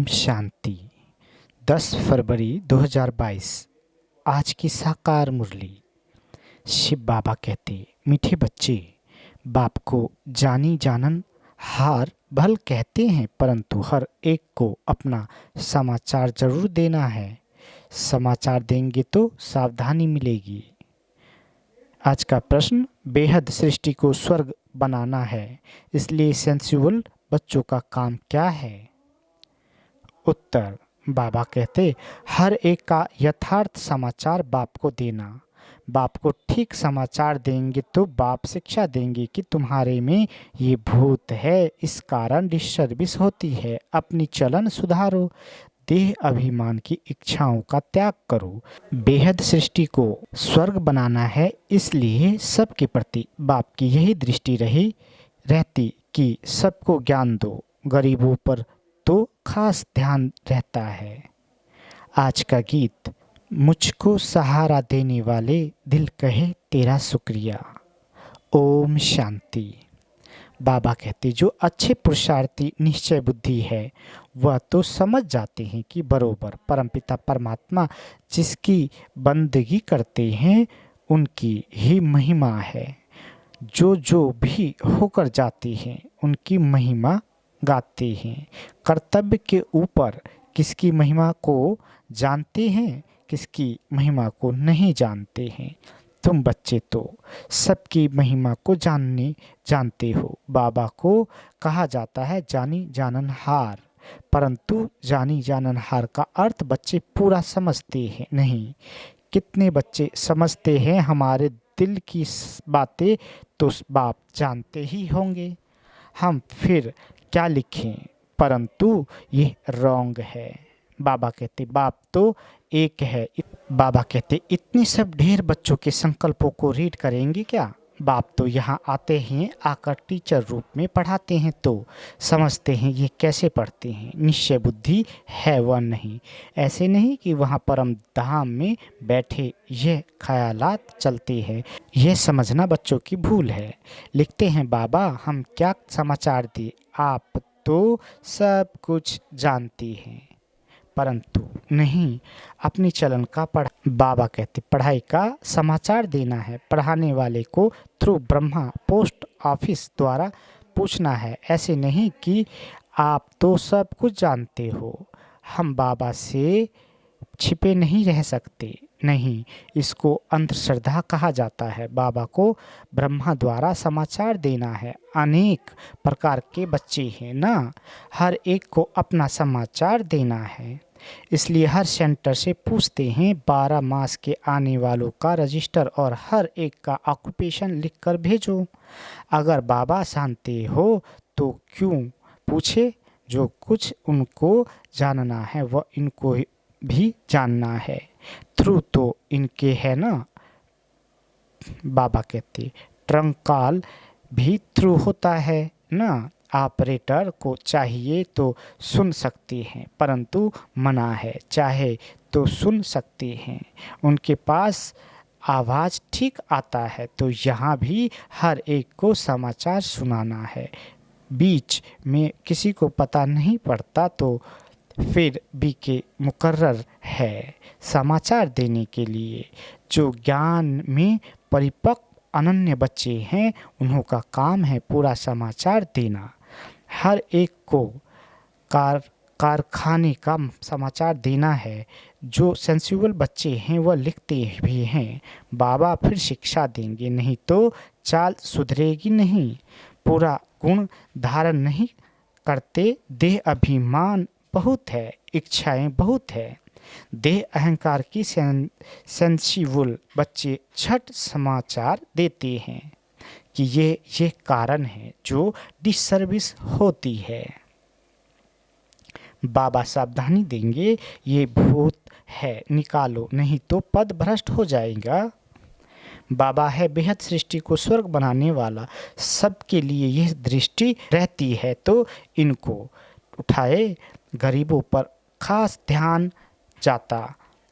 ओम शांति। 10 फरवरी 2022। आज की साकार मुरली। शिव बाबा कहते, मीठे बच्चे, बाप को जानी जानन हार भल कहते हैं, परंतु हर एक को अपना समाचार जरूर देना है। समाचार देंगे तो सावधानी मिलेगी। आज का प्रश्न, बेहद सृष्टि को स्वर्ग बनाना है, इसलिए सेंसुअल बच्चों का काम क्या है? उत्तर, बाबा कहते, हर एक का यथार्थ समाचार बाप को देना। बाप को ठीक समाचार देंगे तो बाप शिक्षा देंगे कि तुम्हारे में ये भूत है, इस कारण डिस्टर्बिस होती है। अपनी चलन सुधारो, देह अभिमान की इच्छाओं का त्याग करो। बेहद सृष्टि को स्वर्ग बनाना है, इसलिए सबके प्रति बाप की यही दृष्टि रहती कि सबको ज्ञान दो। गरीबों पर तो खास ध्यान रहता है। आज का गीत, मुझको सहारा देने वाले दिल कहे तेरा शुक्रिया। ओम शांति। बाबा कहते, जो अच्छे पुरुषार्थी निश्चय बुद्धि है वह तो समझ जाते हैं कि बरोबर परमपिता परमात्मा जिसकी बंदगी करते हैं उनकी ही महिमा है। जो भी होकर जाते हैं उनकी महिमा गाते हैं। कर्तव्य के ऊपर किसकी महिमा को जानते हैं, किसकी महिमा को नहीं जानते हैं। तुम बच्चे तो सबकी महिमा को जानते हो। बाबा को कहा जाता है जानी जाननहार, परंतु जानी जाननहार का अर्थ बच्चे पूरा समझते हैं नहीं। कितने बच्चे समझते हैं हमारे दिल की बातें तो बाप जानते ही होंगे, हम फिर क्या लिखें, परंतु ये रॉन्ग है। बाबा कहते, बाप तो एक है। बाबा कहते, इतने सब ढेर बच्चों के संकल्पों को रीड करेंगे क्या? बाप तो यहाँ आते हैं, आकर टीचर रूप में पढ़ाते हैं तो समझते हैं ये कैसे पढ़ते हैं। निश्चय बुद्धि है वह नहीं। ऐसे नहीं कि वहाँ परम धाम में बैठे यह ख्यालात चलते हैं। यह समझना बच्चों की भूल है। लिखते हैं, बाबा हम क्या समाचार दें, आप तो सब कुछ जानते हैं, परंतु नहीं अपनी चलन का बाबा कहते, पढ़ाई का समाचार देना है। पढ़ाने वाले को थ्रू ब्रह्मा पोस्ट ऑफिस द्वारा पूछना है। ऐसे नहीं कि आप तो सब कुछ जानते हो, हम बाबा से छिपे नहीं रह सकते। नहीं, इसको अंधश्रद्धा कहा जाता है। बाबा को ब्रह्मा द्वारा समाचार देना है। अनेक प्रकार के बच्चे हैं ना, हर एक को अपना समाचार देना है। इसलिए हर सेंटर से पूछते हैं 12 मास के आने वालों का रजिस्टर और हर एक का ऑक्यूपेशन लिखकर भेजो। अगर बाबा जानते हो तो क्यों पूछे? जो कुछ उनको जानना है वह इनको भी जानना है। थ्रू तो इनके है ना। बाबा कहते, ट्रंक कॉल भी थ्रू होता है ना। ऑपरेटर को चाहिए तो सुन सकते हैं, परंतु मना है, चाहे तो सुन सकते हैं। उनके पास आवाज़ ठीक आता है तो यहाँ भी हर एक को समाचार सुनाना है। बीच में किसी को पता नहीं पड़ता तो फिर भी के मुकर्रर है समाचार देने के लिए। जो ज्ञान में परिपक्व अनन्य बच्चे हैं उन्हों का काम है पूरा समाचार देना। हर एक को कारखाने का समाचार देना है। जो सेंसुअल बच्चे हैं वह लिखते भी हैं। बाबा फिर शिक्षा देंगे, नहीं तो चाल सुधरेगी नहीं। पूरा गुण धारण नहीं करते। देह अभिमान बहुत है, इच्छाएं बहुत है। देह अहंकार की सेंसिबल बच्चे झट समाचार देते हैं कि ये कारण है जो डिसर्विस होती है। बाबा सावधानी देंगे, ये भूत है, निकालो, नहीं तो पद भ्रष्ट हो जाएगा। बाबा है बेहद सृष्टि को स्वर्ग बनाने वाला। सबके लिए यह दृष्टि रहती है तो इनको उठाए। गरीबों पर खास ध्यान जाता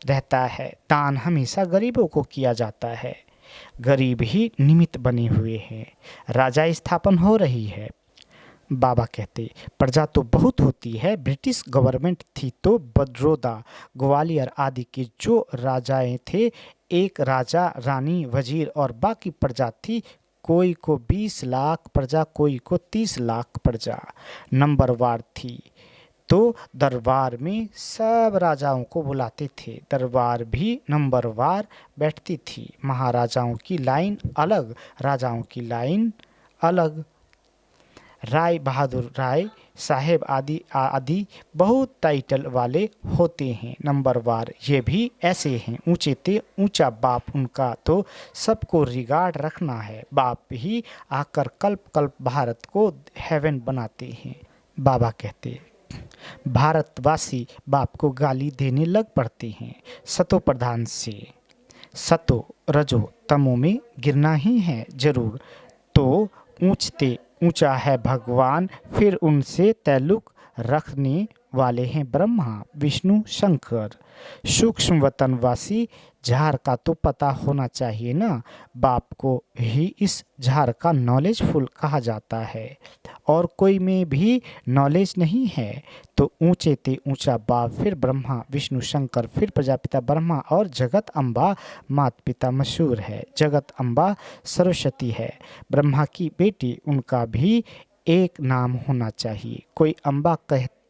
रहता है। दान हमेशा गरीबों को किया जाता है। गरीब ही निमित्त बने हुए हैं। राजा स्थापन हो रही है। बाबा कहते, प्रजा तो बहुत होती है, ब्रिटिश गवर्नमेंट थी तो बड़ौदा, ग्वालियर आदि के जो राजाएं थे, एक राजा, रानी, वजीर और बाकी प्रजा थी। कोई को 20 लाख प्रजा, कोई को 30 लाख प्रजा। नंबरवार थी तो दरबार में सब राजाओं को बुलाते थे। दरबार भी नंबरवार बैठती थी। महाराजाओं की लाइन अलग, राजाओं की लाइन अलग। राय बहादुर राय साहेब आदि आदि बहुत टाइटल वाले होते हैं। नंबरवार ये भी ऐसे हैं, ऊंचे ते ऊंचा बाप उनका तो सबको रिगार्ड रखना है। बाप ही आकर कल्प कल्प भारत को हेवन बनाते हैं। बाबा कहते, भारतवासी बाप को गाली देने लग पड़ते हैं। सतो प्रधान से सतो रजो तमो में गिरना ही है जरूर। तो ऊंचते ऊंचा है भगवान, फिर उनसे ताल्लुक रखने वाले हैं ब्रह्मा विष्णु शंकर। सूक्ष्म वतनवासी झार का तो पता होना चाहिए ना। बाप को ही इस झार का नॉलेजफुल कहा जाता है और कोई में भी नॉलेज नहीं है। तो ऊंचे ते ऊंचा बाप, फिर ब्रह्मा विष्णु शंकर, फिर प्रजापिता ब्रह्मा और जगत अम्बा। मात पिता मशहूर है, जगत अम्बा सरस्वती है। ब्रह्मा की बेटी, उनका भी एक नाम होना चाहिए। कोई अम्बा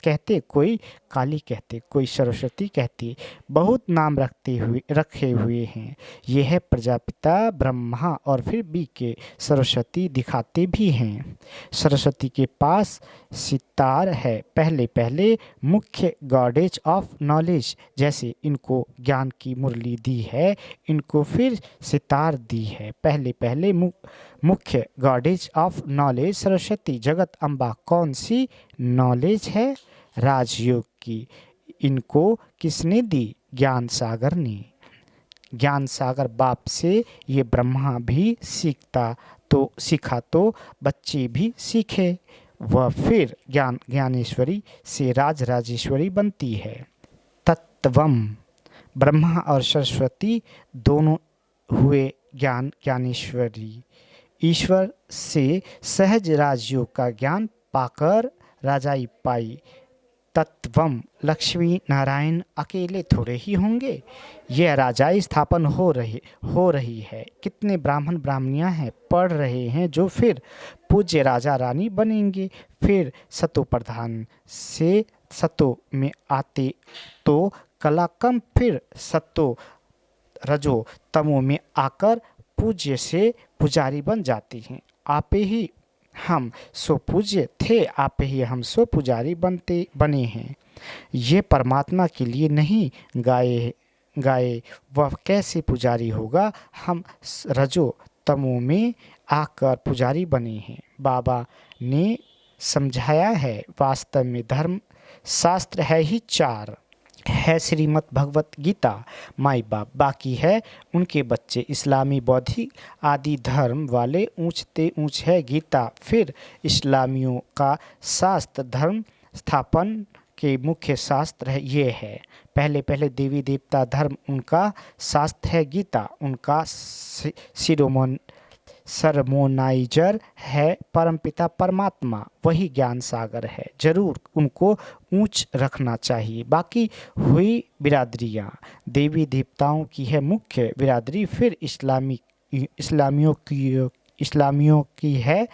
कहते, कोई काली कहते, कोई सरस्वती कहते, बहुत नाम रखे हुए हैं। ये है प्रजापिता ब्रह्मा और फिर बी के सरस्वती दिखाते भी हैं। सरस्वती के पास सितार है। पहले पहले मुख्य गॉडेज ऑफ नॉलेज, जैसे इनको ज्ञान की मुरली दी है, इनको फिर सितार दी है। पहले पहले मुख्य गॉडेज ऑफ नॉलेज सरस्वती। जगत अम्बा कौन सी नॉलेज है? राजयोग की। इनको किसने दी? ज्ञान सागर ने। ज्ञान सागर बाप से ये ब्रह्मा भी सीखा तो बच्चे भी सीखे। वह फिर ज्ञानेश्वरी से राजेश्वरी बनती है। तत्वम, ब्रह्मा और सरस्वती दोनों हुए ज्ञानेश्वरी। ईश्वर से सहज राजयोग का ज्ञान पाकर राजाई पाई। तत्वम, लक्ष्मी नारायण अकेले थोड़े ही होंगे। यह राजाई स्थापन हो रही है। कितने ब्राह्मण ब्राह्मणियां हैं, पढ़ रहे हैं, जो फिर पूज्य राजा रानी बनेंगे। फिर सतो प्रधान से सतो में आते तो कला कम, फिर सतो रजो तमो में आकर पूज्य से पुजारी बन जाते हैं। आपे ही हम सो पूज्य थे, आप ही हम सो पुजारी बने हैं। ये परमात्मा के लिए नहीं गाए वह कैसे पुजारी होगा? हम रजो तमो में आकर पुजारी बने हैं। बाबा ने समझाया है, वास्तव में धर्म शास्त्र है ही 4 है। श्रीमद् भगवत गीता, माई बाप, बाकी है उनके बच्चे। इस्लामी बौद्धिक आदि धर्म वाले ऊंचते ऊंच है गीता। फिर इस्लामियों का शास्त्र धर्म स्थापन के मुख्य शास्त्र है ये है। पहले पहले देवी देवता धर्म, उनका शास्त्र है गीता। उनका सरमोनाइजर है परमपिता परमात्मा, वही ज्ञान सागर है। जरूर उनको ऊंच रखना चाहिए। बाकी हुई बिरादरियाँ, देवी देवताओं की है मुख्य बिरादरी। फिर इस्लामियों की है,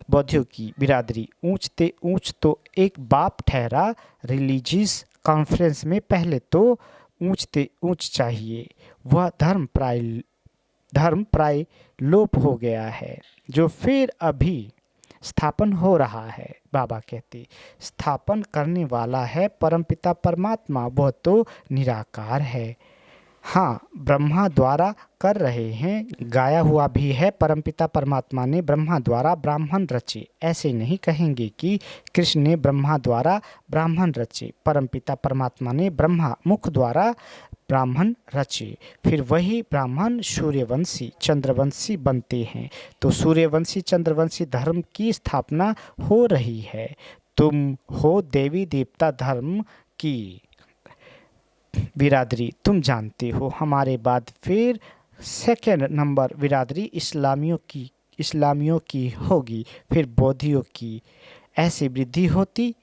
बौद्धियों की बिरादरी। ऊंचते ऊंच तो एक बाप ठहरा। रिलीजियस कॉन्फ्रेंस में पहले तो ऊंचते ऊंच चाहिए। वह धर्म प्राय लोप हो गया है, जो फिर अभी स्थापन हो रहा है। बाबा कहते, स्थापन करने वाला है परमपिता परमात्मा, वह तो निराकार है। हाँ, ब्रह्मा द्वारा कर रहे हैं। गाया हुआ भी है, परमपिता परमात्मा ने ब्रह्मा द्वारा ब्राह्मण रचे। ऐसे नहीं कहेंगे कि कृष्ण ने ब्रह्मा द्वारा ब्राह्मण रचे। परमपिता परमात्मा ने ब्रह्मा मुख द्वारा ब्राह्मण रचे। फिर वही ब्राह्मण सूर्यवंशी चंद्रवंशी बनते हैं। तो सूर्यवंशी चंद्रवंशी धर्म की स्थापना हो रही है। तुम हो देवी देवता धर्म की बिरादरी, तुम जानते हो। हमारे बाद फिर सेकंड नंबर बिरादरी इस्लामियों की होगी, फिर बौद्धियों की, ऐसी वृद्धि होती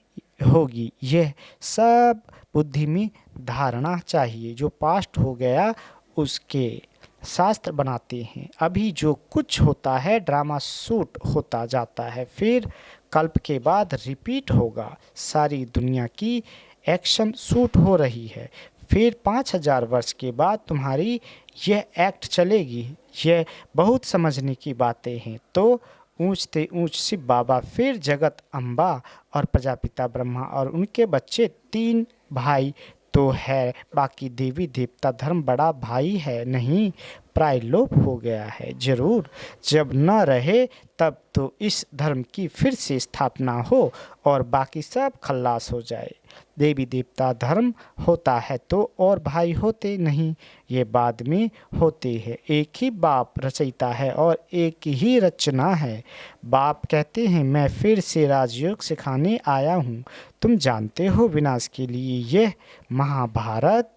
होगी। यह सब बुद्धि में धारणा चाहिए। जो पास्ट हो गया उसके शास्त्र बनाते हैं। अभी जो कुछ होता है ड्रामा शूट होता जाता है, फिर कल्प के बाद रिपीट होगा। सारी दुनिया की एक्शन शूट हो रही है, फिर 5000 वर्ष के बाद तुम्हारी यह एक्ट चलेगी। यह बहुत समझने की बातें हैं। तो ऊंचते ऊंच शिव बाबा, फिर जगत अम्बा और प्रजापिता ब्रह्मा और उनके बच्चे, 3 भाई तो है, बाकी देवी देवता धर्म बड़ा भाई है नहीं, प्राय लोप हो गया है। जरूर जब न रहे तब तो इस धर्म की फिर से स्थापना हो और बाकी सब खल्लास हो जाए। देवी देवता धर्म होता है तो और भाई होते नहीं, ये बाद में होते हैं। एक ही बाप रचयिता है और एक ही रचना है। बाप कहते हैं मैं फिर से राजयोग सिखाने आया हूँ। तुम जानते हो विनाश के लिए यह महाभारत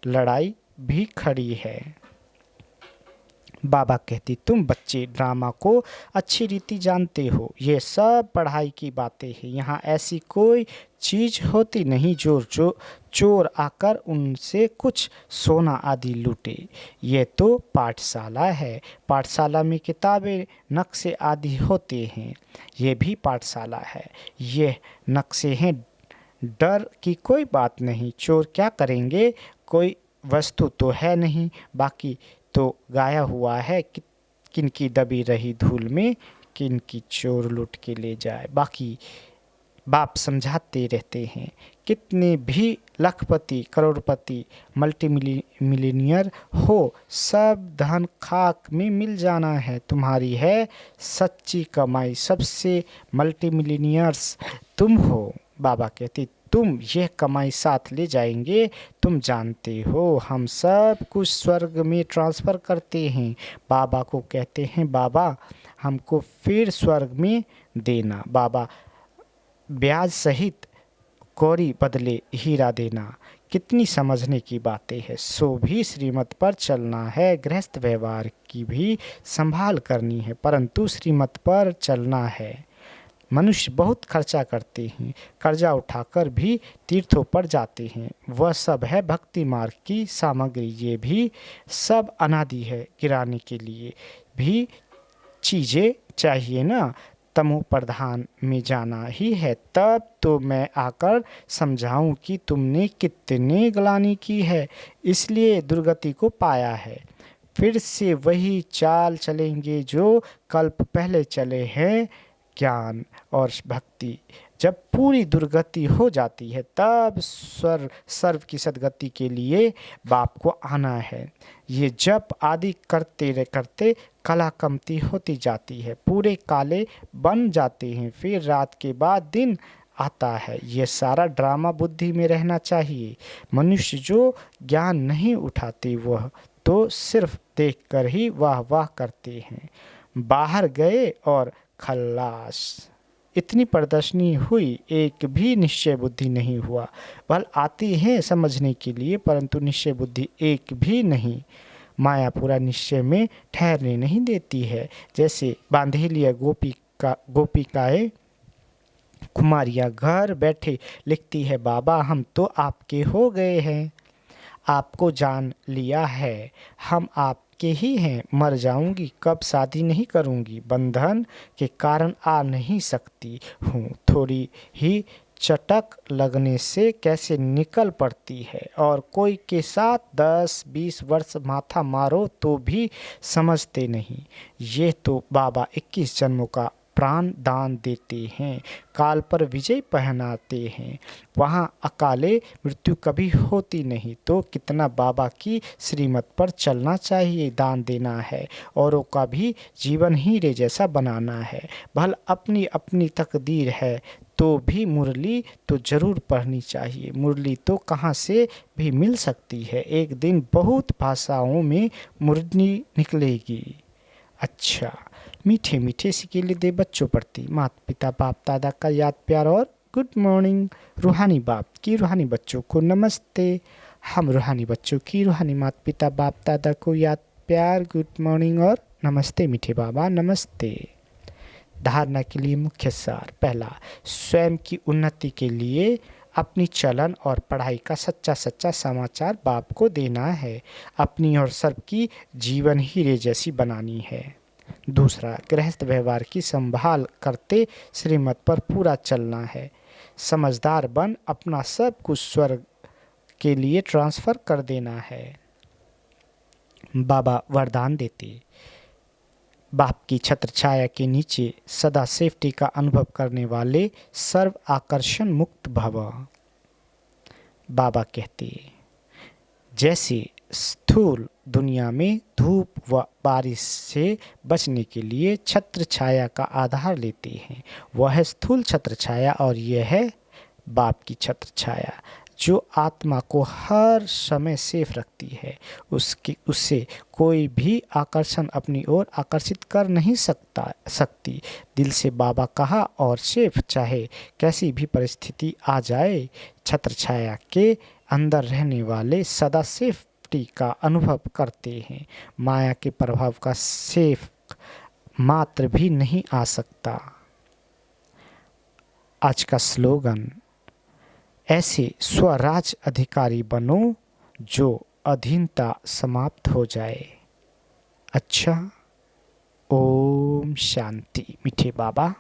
लड़ाई भी खड़ी है। बाबा कहती तुम बच्चे ड्रामा को अच्छी रीति जानते हो, ये सब पढ़ाई की बातें हैं। यहाँ ऐसी कोई चीज़ होती नहीं जो चोर आकर उनसे कुछ सोना आदि लूटे। ये तो पाठशाला है। पाठशाला में किताबें नक्शे आदि होते हैं, ये भी पाठशाला है। ये नक्शे हैं, डर की कोई बात नहीं। चोर क्या करेंगे, कोई वस्तु तो है नहीं, बाकी तो गाया हुआ है किनकी दबी रही धूल में, किनकी चोर लूट के ले जाए। बाकी बाप समझाते रहते हैं, कितने भी लखपति करोड़पति मल्टी मिलीनियर हो, सब धन खाक में मिल जाना है। तुम्हारी है सच्ची कमाई, सबसे मल्टी मिलीनियर्स तुम हो। बाबा कहते तुम यह कमाई साथ ले जाएंगे। तुम जानते हो हम सब कुछ स्वर्ग में ट्रांसफ़र करते हैं। बाबा को कहते हैं बाबा हमको फिर स्वर्ग में देना। बाबा ब्याज सहित कौड़ी बदले हीरा देना। कितनी समझने की बातें हैं। सो भी श्रीमत पर चलना है, गृहस्थ व्यवहार की भी संभाल करनी है, परंतु श्रीमत पर चलना है। मनुष्य बहुत खर्चा करते हैं, कर्जा उठाकर भी तीर्थों पर जाते हैं। वह सब है भक्ति मार्ग की सामग्री। ये भी सब अनादि है, गिराने के लिए भी चीज़ें चाहिए ना। तमो प्रधान में जाना ही है, तब तो मैं आकर समझाऊं कि तुमने कितने ग्लानि की है, इसलिए दुर्गति को पाया है। फिर से वही चाल चलेंगे जो कल्प पहले चले हैं। ज्ञान और भक्ति जब पूरी दुर्गति हो जाती है तब सर्व की सदगति के लिए बाप को आना है। ये जप आदि करते करते कला कमती होती जाती है, पूरे काले बन जाते हैं, फिर रात के बाद दिन आता है। ये सारा ड्रामा बुद्धि में रहना चाहिए। मनुष्य जो ज्ञान नहीं उठाते वह तो सिर्फ देखकर ही वाह वाह करते हैं। बाहर गए और खल्लास। इतनी प्रदर्शनी हुई, एक भी निश्चय बुद्धि नहीं हुआ। बल आती है समझने के लिए, परंतु निश्चय बुद्धि एक भी नहीं। माया पूरा निश्चय में ठहरने नहीं देती है। जैसे बांधेलिया गोपिकाएं कुमारियाँ घर बैठे लिखती है बाबा हम तो आपके हो गए हैं, आपको जान लिया है, हम आपके ही हैं, मर जाऊंगी कब शादी नहीं करूंगी, बंधन के कारण आ नहीं सकती हूँ, थोड़ी ही चटक लगने से कैसे निकल पड़ती है, और कोई के साथ 10-20 वर्ष माथा मारो तो भी समझते नहीं। ये तो बाबा 21 जन्मों का प्राण दान देते हैं, काल पर विजय पहनाते हैं, वहाँ अकाले मृत्यु कभी होती नहीं। तो कितना बाबा की श्रीमत पर चलना चाहिए, दान देना है, औरों का भी जीवन हीरे जैसा बनाना है। भल अपनी अपनी तकदीर है तो भी मुरली तो ज़रूर पढ़नी चाहिए। मुरली तो कहाँ से भी मिल सकती है, एक दिन बहुत भाषाओं में मुरली निकलेगी। अच्छा, मीठे मीठे सिकेले दे बच्चों प्रति माता पिता बाप दादा का याद प्यार और गुड मॉर्निंग। रूहानी बाप की रूहानी बच्चों को नमस्ते। हम रूहानी बच्चों की रूहानी माता पिता बाप दादा को याद प्यार, गुड मॉर्निंग और नमस्ते मीठे बाबा, नमस्ते। धारणा के लिए मुख्य सार। पहला, स्वयं की उन्नति के लिए अपनी चलन और पढ़ाई का सच्चा सच्चा समाचार बाप को देना है। अपनी और सबकी जीवन हीरे जैसी बनानी है। दूसरा, गृहस्थ व्यवहार की संभाल करते श्रीमत पर पूरा चलना है। समझदार बन अपना सब कुछ स्वर्ग के लिए ट्रांसफ़र कर देना है। बाबा वरदान देते, बाप की छत्र छाया के नीचे सदा सेफ्टी का अनुभव करने वाले सर्व आकर्षण मुक्त भव। बाबा कहते, जैसे स्थूल दुनिया में धूप व बारिश से बचने के लिए छत्र छाया का आधार लेते हैं, वह है स्थूल छत्र छाया, और यह है बाप की छत्र छाया जो आत्मा को हर समय सेफ रखती है। उससे कोई भी आकर्षण अपनी ओर आकर्षित कर नहीं सकती। दिल से बाबा कहा और सेफ, चाहे कैसी भी परिस्थिति आ जाए। छत्र छाया के अंदर रहने वाले सदा सेफ्टी का अनुभव करते हैं। माया के प्रभाव का सेफ मात्र भी नहीं आ सकता। आज का स्लोगन, ऐसे स्वराज अधिकारी बनो जो अधीनता समाप्त हो जाए। अच्छा, ओम शांति मीठे बाबा।